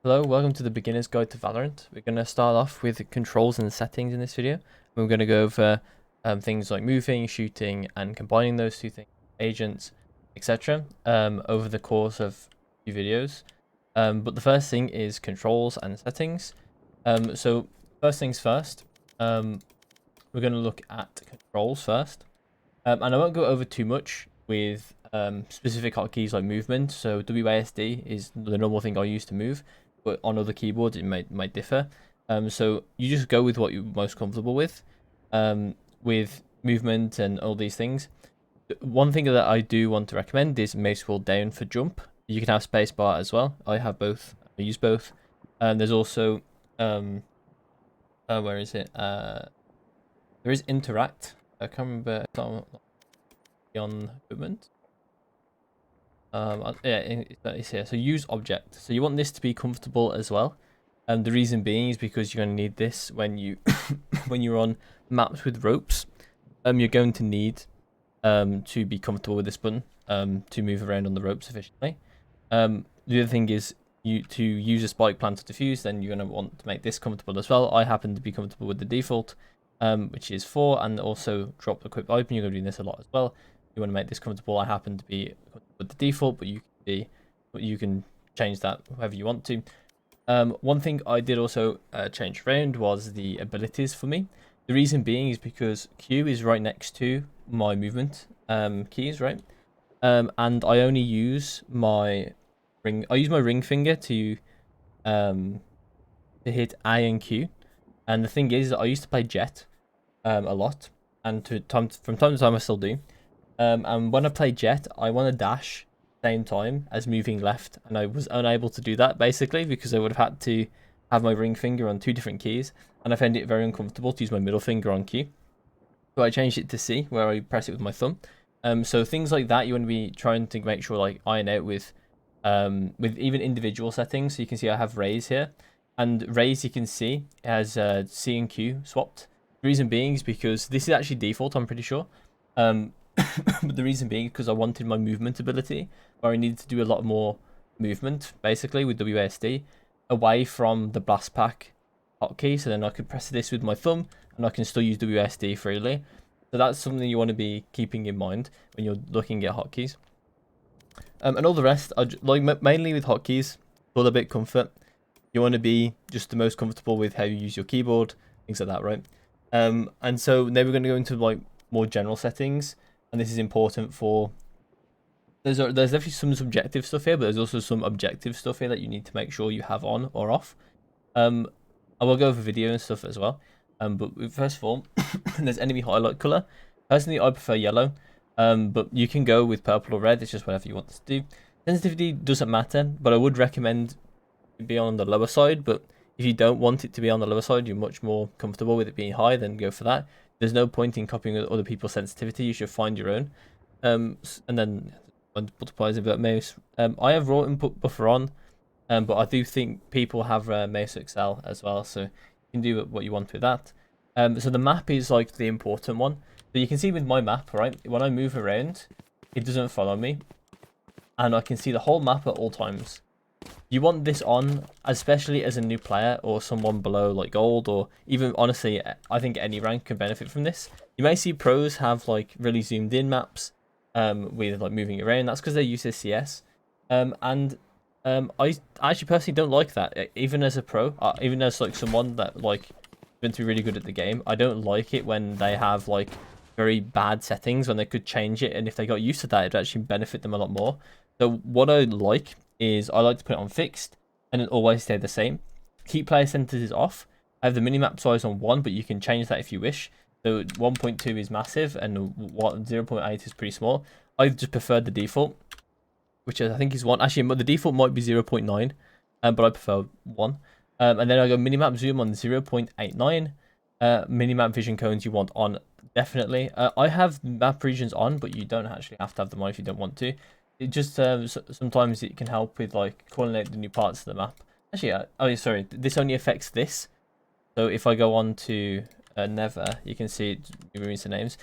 Hello, welcome to the beginner's guide to Valorant. We're going to start off with the controls and settings in this video. We're going to go over things like moving, shooting, and combining those two things, agents, etc. Over the course of a few videos. But the first thing is controls and settings. So first things first, we're going to look at controls first. And I won't go over too much with specific hotkeys like movement. So WASD is the normal thing I use to move, but on other keyboards it might differ. So you just go with what you're most comfortable with movement and all these things. One thing that I do want to recommend is mouse wheel down for jump. You can have spacebar as well. I have both. I use both. And there's also where is it? There is interact. I can't remember. It's not on equipment. Yeah, it's here. So use object. So you want this to be comfortable as well. And the reason being is because you're going to need this when you when you're on maps with ropes. You're going to need to be comfortable with this button to move around on the ropes efficiently. The other thing is to use a spike plant to defuse, then you're going to want to make this comfortable as well. I happen to be comfortable with the default, which is 4, and also drop equip open. You're going to be doing this a lot as well. You want to make this comfortable. I happen to be with the default, but you can change that however you want to. One thing I did also change around was the abilities for me. The reason being is because Q is right next to my movement keys, right? And I only use my ring. I use my ring finger to hit A and Q. And the thing is, I used to play Jet a lot, and from time to time I still do. And when I play Jet, I want to dash same time as moving left, and I was unable to do that basically because I would have had to have my ring finger on 2 different keys, and I found it very uncomfortable to use my middle finger on Q. So I changed it to C, where I press it with my thumb. So things like that you want to be trying to make sure like iron out with even individual settings. So you can see I have raise here, and raise you can see has C and Q swapped. The reason being is because this is actually default, I'm pretty sure. But the reason being because I wanted my movement ability, where I needed to do a lot more movement, basically, with WASD, away from the blast pack hotkey, so then I could press this with my thumb, and I can still use WASD freely. So that's something you want to be keeping in mind when you're looking at hotkeys. And all the rest, like mainly with hotkeys, for a bit comfort. You want to be just the most comfortable with how you use your keyboard, things like that, right? And so now we're going to go into like more general settings, and this is important for there's definitely some subjective stuff here, but there's also some objective stuff here that you need to make sure you have on or off. I will go over video and stuff as well. But first of all, there's enemy highlight color. Personally, I prefer yellow. But you can go with purple or red. It's just whatever you want to do. Sensitivity doesn't matter, but I would recommend it be on the lower side. But if you don't want it to be on the lower side, you're much more comfortable with it being high, then go for that. There's no point in copying other people's sensitivity. You should find your own. And then multiplies a bit mouse. I have raw input buffer on, but I do think people have mouse excel as well, so you can do what you want with that. So the map is like the important one. So you can see with my map, right, when I move around, it doesn't follow me, and I can see the whole map at all times. You want this on, especially as a new player or someone below like gold, or even honestly, I think any rank can benefit from this. You may see pros have like really zoomed in maps with like moving around. That's because they use this CS. I actually personally don't like that. Even as a pro, even as like someone that like been to be really good at the game, I don't like it when they have like very bad settings when they could change it, and if they got used to that, it'd actually benefit them a lot more. So what I like is I like to put it on fixed and it always stay the same. Keep player centers off. I have the minimap size on 1, but you can change that if you wish. So 1.2 is massive and 0.8 is pretty small. I just prefer the default, which I think is 1. Actually, the default might be 0.9, but I prefer 1. And then I go minimap zoom on 0.89. Minimap vision cones you want on, definitely. I have map regions on, but you don't actually have to have them on if you don't want to. It just sometimes it can help with like calling out the new parts of the map. Actually, oh sorry, this only affects this. So if I go on to Never, you can see it removes the names.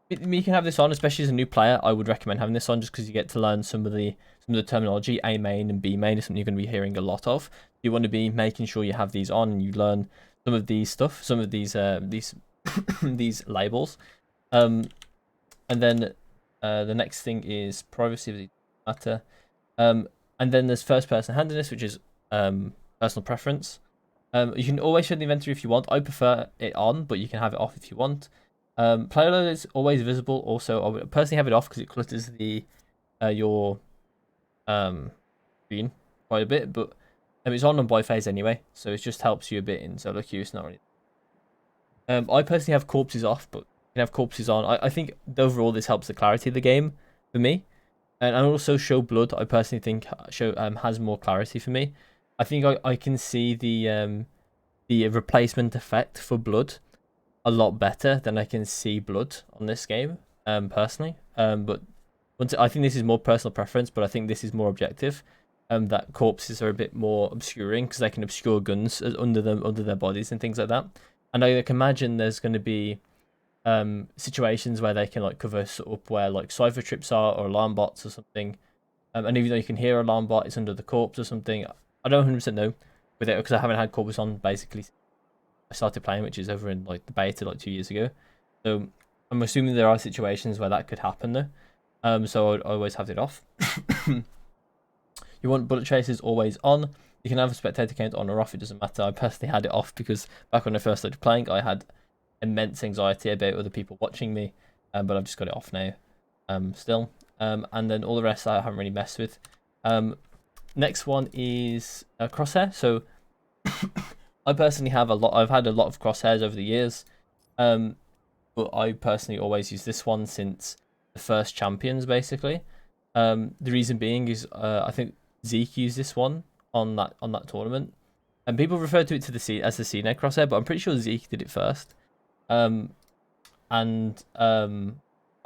You can have this on, especially as a new player. I would recommend having this on just because you get to learn some of the terminology. A main and B main is something you're going to be hearing a lot of. You want to be making sure you have these on and you learn some of these stuff, some of these these labels. And then the next thing is privacy matter. And then there's first person handedness, which is personal preference. You can always show the inventory if you want. I prefer it on, but you can have it off if you want. Player load is always visible. Also, I would personally have it off because it clutters the your screen quite a bit. But it's on by phase anyway, so it just helps you a bit in solo queue. It's not really. I personally have corpses off, but you can have corpses on. I think overall this helps the clarity of the game for me. And also show blood, I personally think has more clarity for me. I think I can see the replacement effect for blood a lot better than I can see blood on this game, personally. But I think this is more personal preference, but I think this is more objective. That corpses are a bit more obscuring because they can obscure guns under their bodies and things like that. And I can imagine there's going to be situations where they can like cover up where like cipher trips are or alarm bots or something, and even though you can hear alarm bot, it's under the corpse or something. I don't 100% know with it because I haven't had corpus on basically since I started playing, which is over in like the beta like 2 years ago. So I'm assuming there are situations where that could happen though. So I always have it off. You want bullet traces always on. You can have a spectator count on or off, it doesn't matter. I personally had it off because back when I first started playing I had immense anxiety about other people watching me, but I've just got it off now still. And then all the rest I haven't really messed with. Next one is crosshair. So I personally have I've had a lot of crosshairs over the years, but I personally always use this one since the first champions basically. The reason being is I think Zeke used this one on that tournament, and people refer to it as the CNED crosshair, but I'm pretty sure Zeke did it first. I've been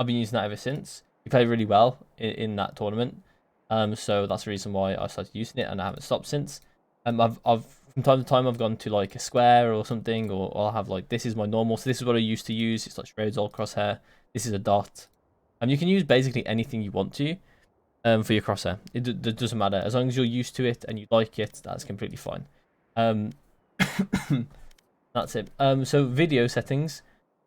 using that ever since. He played really well in that tournament, so that's the reason why I started using it, and I haven't stopped since. I've from time to time I've gone to like a square or something, or I'll have like this is my normal. So this is what I used to use. It's like Shroud's old crosshair. This is a dot. You can use basically anything you want to for your crosshair. It doesn't matter as long as you're used to it and you like it. That's completely fine. That's it. So video settings.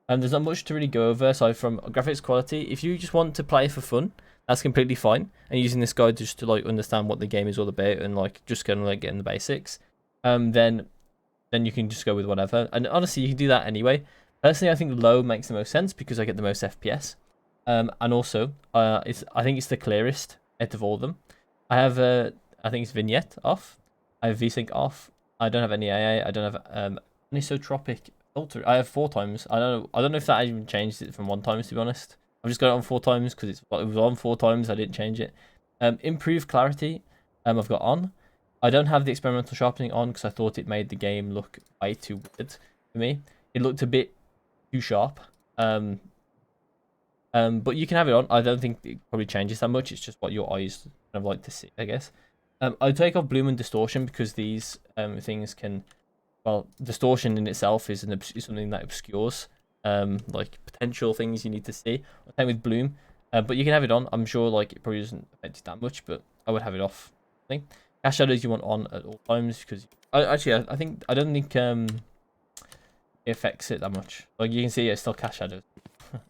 There's not much to really go over aside from graphics quality. If you just want to play for fun, that's completely fine. And using this guide just to like understand what the game is all about and like just kind of like getting the basics, then you can just go with whatever. And honestly, you can do that anyway. Personally, I think low makes the most sense because I get the most FPS. And also, I think it's the clearest out of all of them. I have I think it's vignette off. I have VSync off. I don't have any AA. I don't have anisotropic filter. I have 4 times. I don't know if that even changed it from 1 times, to be honest. I've just got it on 4 times because it was on 4 times. I didn't change it. Improved clarity. I've got on. I don't have the experimental sharpening on because I thought it made the game look way too weird for me. It looked a bit too sharp. But you can have it on. I don't think it probably changes that much. It's just what your eyes kind of like to see, I guess. I take off bloom and distortion because these things can, well, distortion in itself is something that obscures like potential things you need to see. Same with bloom, but you can have it on. I'm sure like it probably doesn't affect it that much, but I would have it off. I think cast shadows you want on at all times because I don't think it affects it that much. Like you can see it's still cast shadows.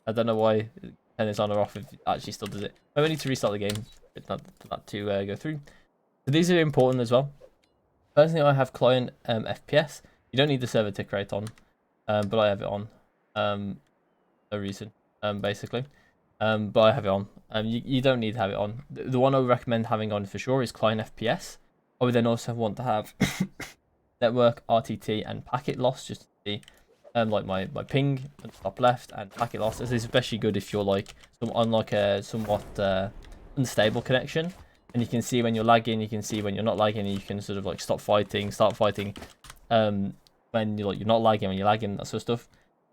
I don't know why turn this on or off if it actually still does it. I need to restart the game for that to go through. So these are important as well. Personally, I have client FPS. You don't need the server tick rate on, but I have it on. No reason, basically. But I have it on. You don't need to have it on. The one I would recommend having on for sure is client FPS. I would then also want to have network, RTT, and packet loss just to see like my ping at the top left and packet loss. This is especially good if you're like on like a somewhat unstable connection, and you can see when you're lagging, you can see when you're not lagging, and you can sort of like start fighting, when you're not lagging, when you're lagging, that sort of stuff.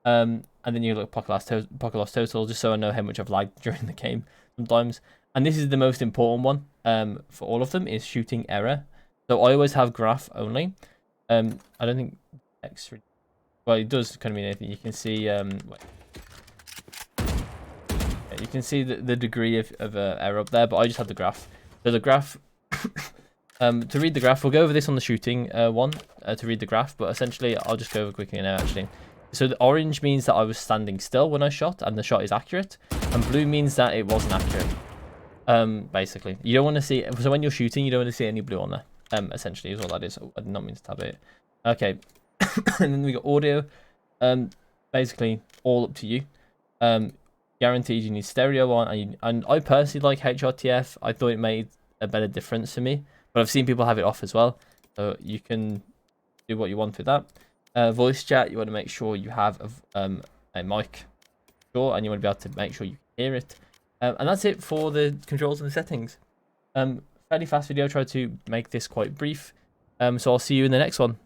And then you look pocket loss total, just so I know how much I've lagged during the game sometimes. And this is the most important one for all of them is shooting error. So I always have graph only. I don't think X. Well, it does kind of mean anything. You can see. Wait. You can see the degree of error up there, but I just had the graph. So the graph, to read the graph, we'll go over this on the shooting one to read the graph, but essentially I'll just go over quickly now actually. So the orange means that I was standing still when I shot, and the shot is accurate, and blue means that it wasn't accurate. Basically, you don't want to see, so when you're shooting, you don't want to see any blue on there. Essentially is all that is. I did not mean to tab it. Okay, and then we got audio. Basically all up to you. Guaranteed you need stereo on, and I personally like HRTF. I thought it made a better difference for me, but I've seen people have it off as well, so you can do what you want with that. Voice chat, you want to make sure you have a mic, sure, and you want to be able to make sure you can hear it. And that's it for the controls and the settings. Fairly fast video. Try to make this quite brief. So I'll see you in the next one.